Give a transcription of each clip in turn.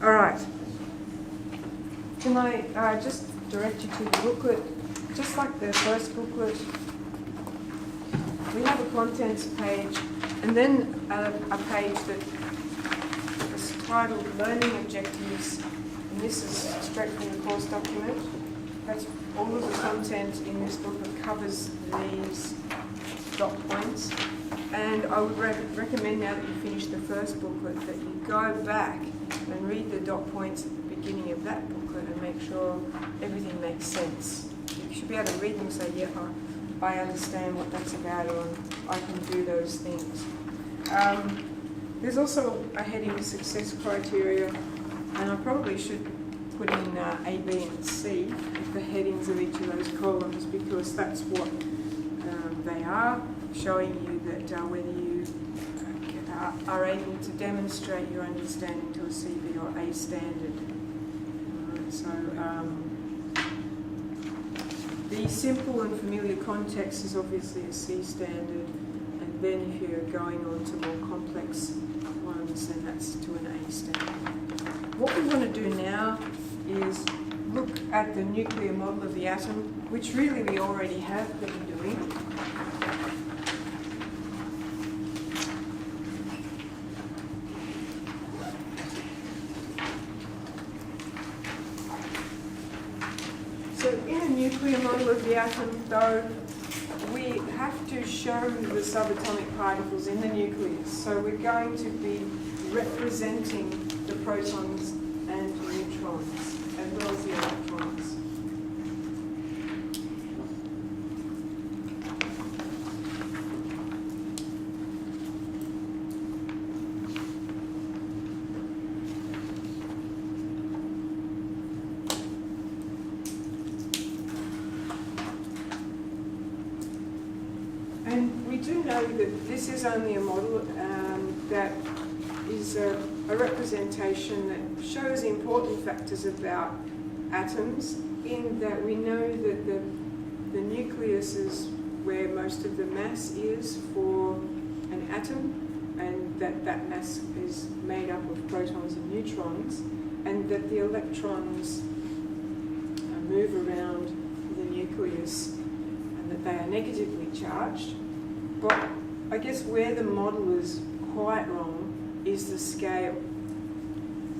All right. Can I just direct you to the booklet? Just like the first booklet, we have a contents page and then a page that is titled Learning Objectives, and this is straight from the course document. That's all of the content in this booklet covers these dot points. And I would recommend, now that you finish the first booklet, that you go back and read the dot points at the beginning of that booklet and make sure everything makes sense. You should be able to read them and say, yeah, I understand what that's about, or I can do those things. There's also a heading of success criteria, and I probably should put in A, B and C, the headings of each of those columns, because that's what they are, showing you that whether you are able to demonstrate your understanding to a CB or A standard. The simple and familiar context is obviously a C standard, and then if you're going on to more complex ones, then that's to an A standard. What we want to do now is look at the nuclear model of the atom, which really we already have been doing. So in a nuclear model of the atom, though, we have to show the subatomic particles in the nucleus. So we're going to be representing the protons and neutrons, as well as the electrons. And we do know that this is only a model that is a representation that shows important factors about atoms, in that we know that the nucleus is where most of the mass is for an atom, and that mass is made up of protons and neutrons, and that the electrons move around the nucleus, and that they are negatively charged. But I guess where the model is quite wrong is the scale.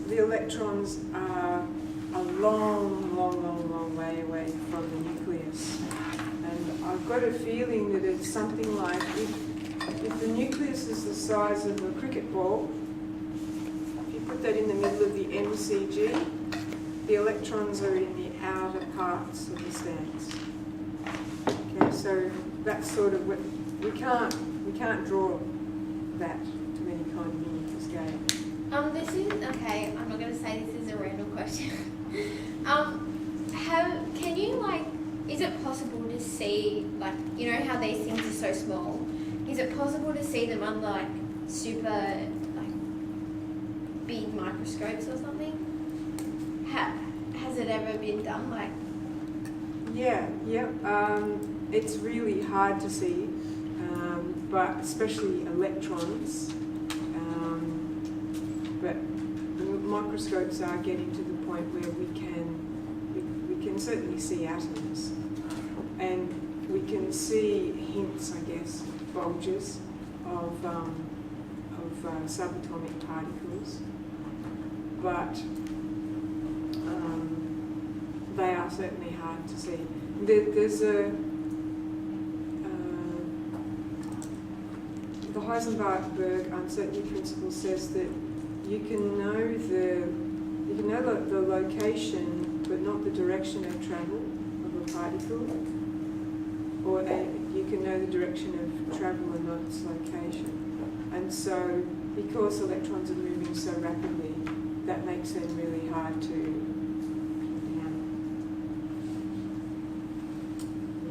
The electrons are a long way away from the nucleus. And I've got a feeling that it's something like, if the nucleus is the size of a cricket ball, if you put that in the middle of the MCG, the electrons are in the outer parts of the stance. Okay, so that's sort of what we can't draw that to any kind of meaningful scale. This is okay. I'm not going to say this is a random question. Can you is it possible to see, you know how these things are so small? Is it possible to see them under super big microscopes or something? Has it ever been done? Yeah. It's really hard to see, but especially electrons. But the microscopes are getting to the point where we can certainly see atoms, and we can see hints, I guess, bulges of subatomic particles, but they are certainly hard to see. There's the Heisenberg uncertainty principle says that you can know the location, but not the direction of travel of a particle, or you can know the direction of travel and not its location. And so, because electrons are moving so rapidly, that makes them really hard to pin down.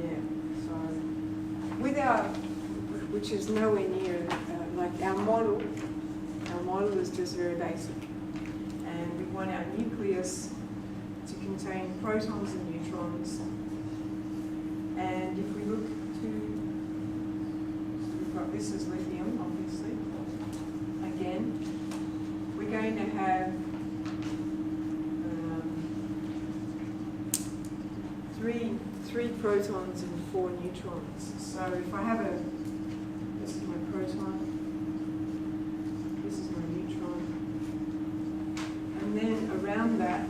Yeah. So, with our, which is nowhere near our model. Our model is just very basic, and we want our nucleus to contain protons and neutrons. And if we look to, so we've got this as lithium, obviously. Again, we're going to have 3 protons and 4 neutrons. So if I have this is my proton, this is my neutron, and then around that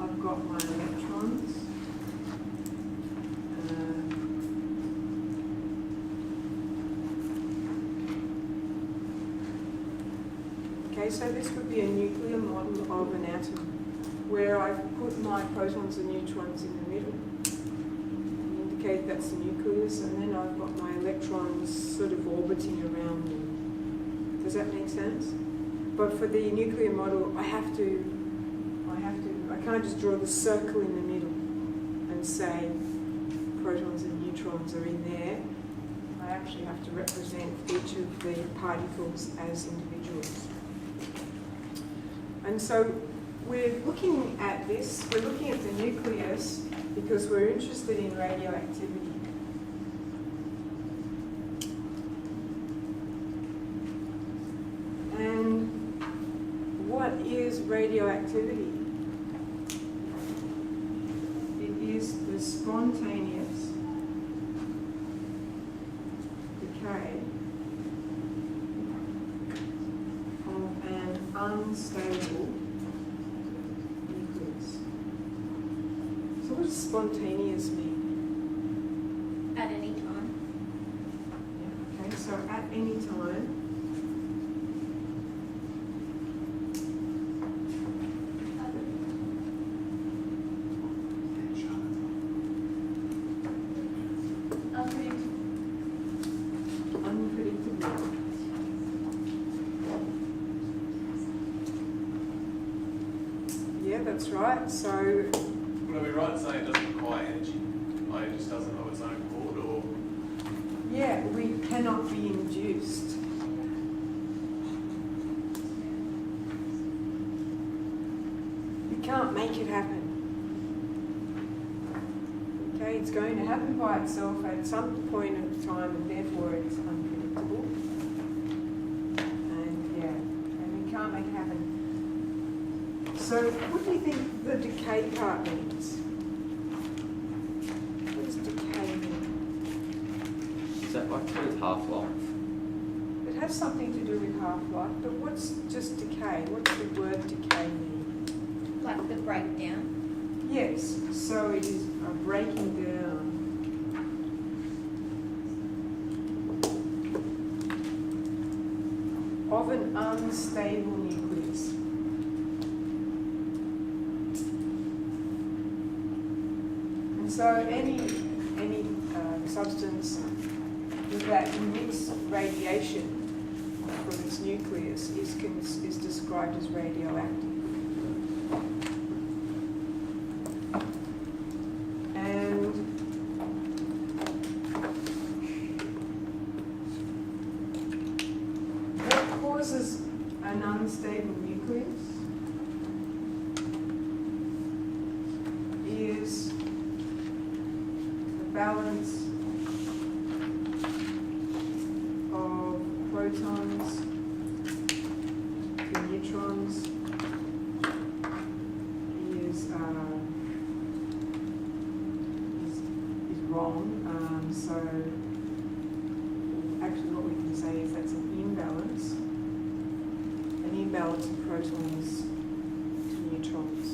I've got my electrons. Okay, so this would be a nuclear model of an atom where I've put my protons and neutrons in the middle and indicate that's the nucleus, and then I've got my electrons sort of orbiting around them. Does that make sense? But for the nuclear model, I can't just draw the circle in the middle and say protons and neutrons are in there. I actually have to represent each of the particles as individuals. And so we're looking at this, we're looking at the nucleus because we're interested in radioactivity. And what is radioactivity? It is the spontaneous decay of an unstable nucleus. So what does spontaneous mean? At any time. Yeah, okay, so at any time. Unpredictable. Yeah, that's right. So, Would I be right in saying it doesn't require energy? Like it just doesn't of its own accord, or? yeah, we cannot be induced. You can't make it happen. Okay, it's going to happen by itself at some point in time, and therefore it's unpredictable. And we can't make it happen. So, what do you think the decay part means? What does decay mean? Is that like to do with half-life? It has something to do with half-life, but what's just decay? What's the word decay mean? Like the breakdown. Yes, so it is a breaking down. Of an unstable nucleus. And so any substance that emits radiation from its nucleus is described as radioactive. And what causes an unstable nucleus is the balance of protons to neutrons is wrong. So actually what we can say is that's an imbalance of protons to neutrons.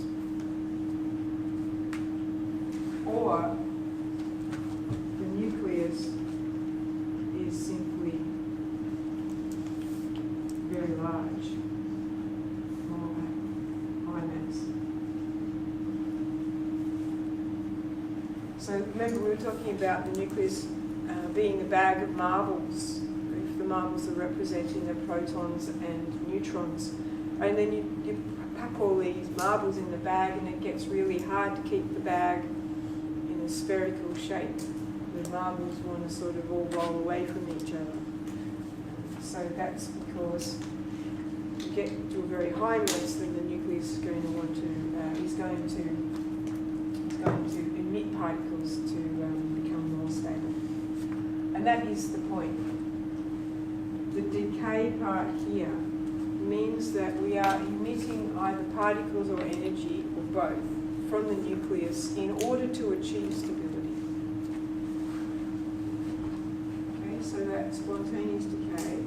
Or the nucleus is simply very large, high mass. So remember we were talking about the nucleus being a bag of marbles, if the marbles are representing the protons and neutrons. And then you pack all these marbles in the bag and it gets really hard to keep the bag in a spherical shape. The marbles want to sort of all roll away from each other. So that's because you get to a very high mass, then the nucleus is going to want to emit particles to become more stable. And that is the point. The decay part here means that we are emitting either particles or energy, or both, from the nucleus in order to achieve stability. that spontaneous decay.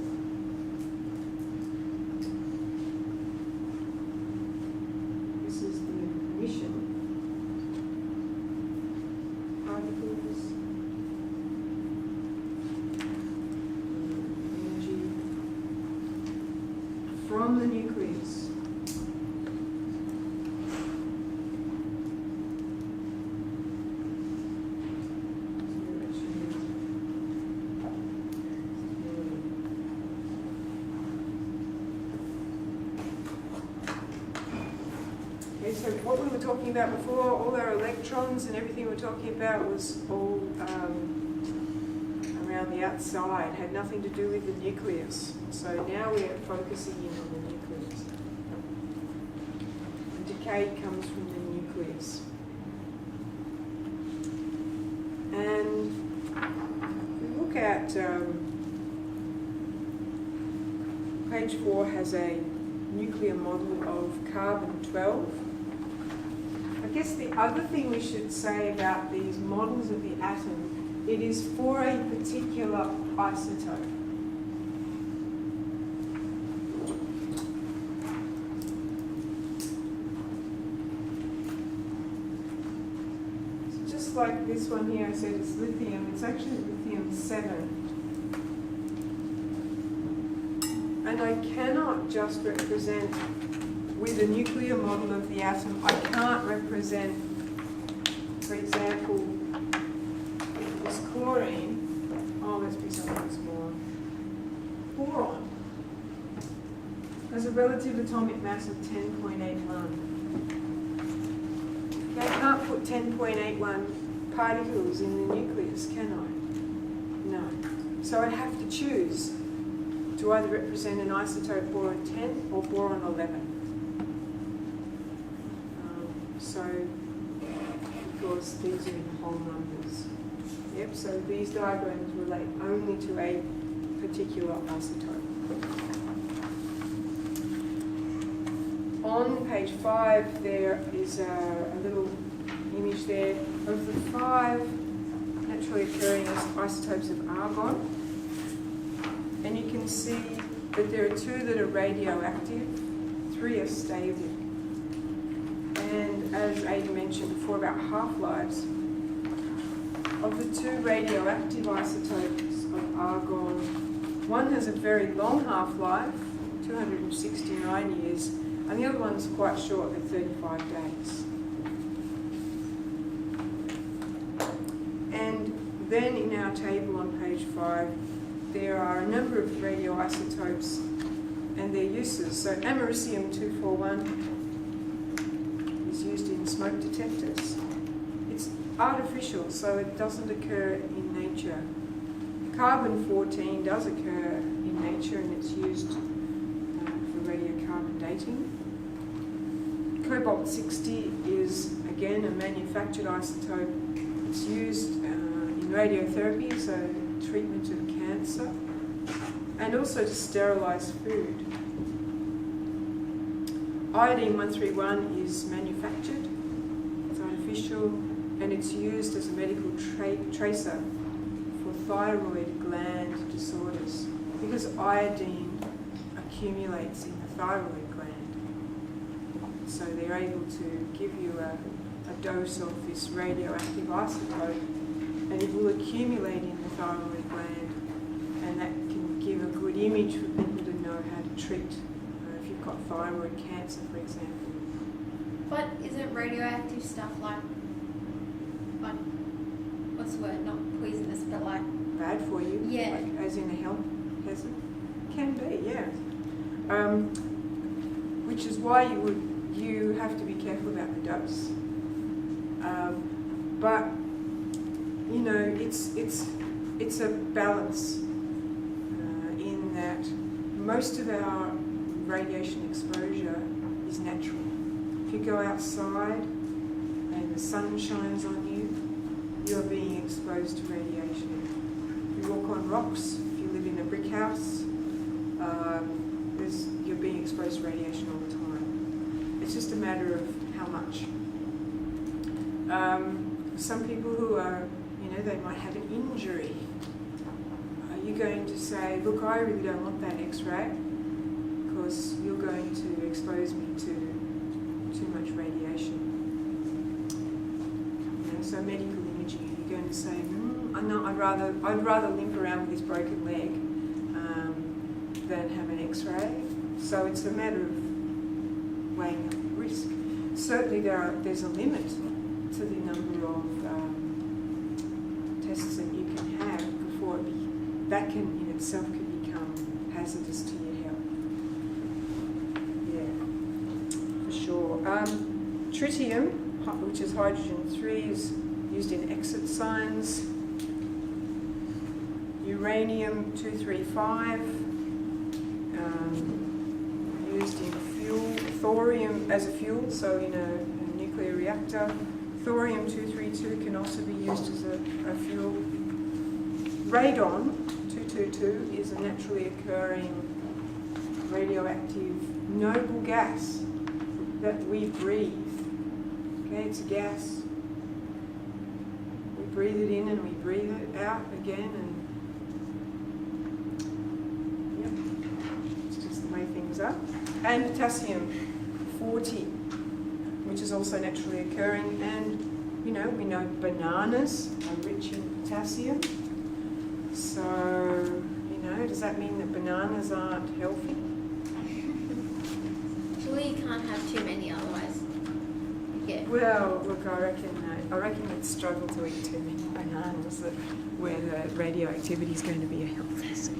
This is the emission particles, energy from the nucleus. Okay, so what we were talking about before, all our electrons and everything we were talking about was all around the outside, had nothing to do with the nucleus. So now we're focusing in on the nucleus. The decay comes from the nucleus. And if we look at page 4 has a nuclear model of carbon-12. I guess the other thing we should say about these models of the atom, it is for a particular isotope. So just like this one here, I said it's lithium, it's actually lithium-7. And I cannot just represent with a nuclear model of the atom, I can't represent, for example, this chlorine, let's be something smaller, boron has a relative atomic mass of 10.81. I can't put 10.81 particles in the nucleus, can I? No. So I have to choose to either represent an isotope boron 10 or boron 11. So, because these are in whole numbers. Yep, so these diagrams relate only to a particular isotope. On page 5, there is a little image there of the 5 naturally occurring isotopes of argon. And you can see that there are 2 that are radioactive, 3 are stable. And as Ada mentioned before about half-lives, of the 2 radioactive isotopes of argon, one has a very long half-life, 269 years, and the other one's quite short at 35 days. And then in our table on page 5, there are a number of radioisotopes and their uses. So americium-241 is used in smoke detectors. It's artificial, so it doesn't occur in nature. Carbon-14 does occur in nature and it's used for radiocarbon dating. Cobalt-60 is, again, a manufactured isotope. It's used in radiotherapy, so treatment of cancer, and also to sterilise food. Iodine-131 is manufactured, it's artificial, and it's used as a medical tracer for thyroid gland disorders because iodine accumulates in the thyroid gland. So they're able to give you a dose of this radioactive isotope and it will accumulate in the thyroid gland, and that can give a good image for people to know how to treat if you've got thyroid cancer, for example. But isn't radioactive stuff like what's the word? Not poisonous, but like Bad for you? Yeah. Like, as in a health hazard? Can be, yeah. Which is why you have to be careful about the dose. But you know, it's a balance in that most of our radiation exposure is natural. If you go outside and the sun shines on you, you're being exposed to radiation. If you walk on rocks, if you live in a brick house, you're being exposed to radiation all the time. It's just a matter of how much. Some people who are, they might have an injury. You you're going to say, look, I really don't want that X-ray because you're going to expose me to too much radiation. You know, so medical imaging, you're going to say, no, I'd rather limp around with this broken leg than have an X-ray. So it's a matter of weighing up risk. Certainly there's a limit to the number of tests that you can have before that can in itself can become hazardous to your health. Yeah, for sure. Tritium, which is hydrogen-3, is used in exit signs. Uranium-235, used in fuel. Thorium as a fuel, so in a nuclear reactor. Thorium-232 can also be used as a fuel. Radon-222 is a naturally occurring radioactive noble gas that we breathe. Okay, it's a gas. We breathe it in and we breathe it out again, and yep, it's just the way things are. And potassium-40, which is also naturally occurring, and we know bananas are rich in potassium. So, does that mean that bananas aren't healthy? Surely you can't have too many, otherwise. Yeah. Well, look, I reckon you'd struggle to eat too many bananas where the radioactivity is going to be a health hazard.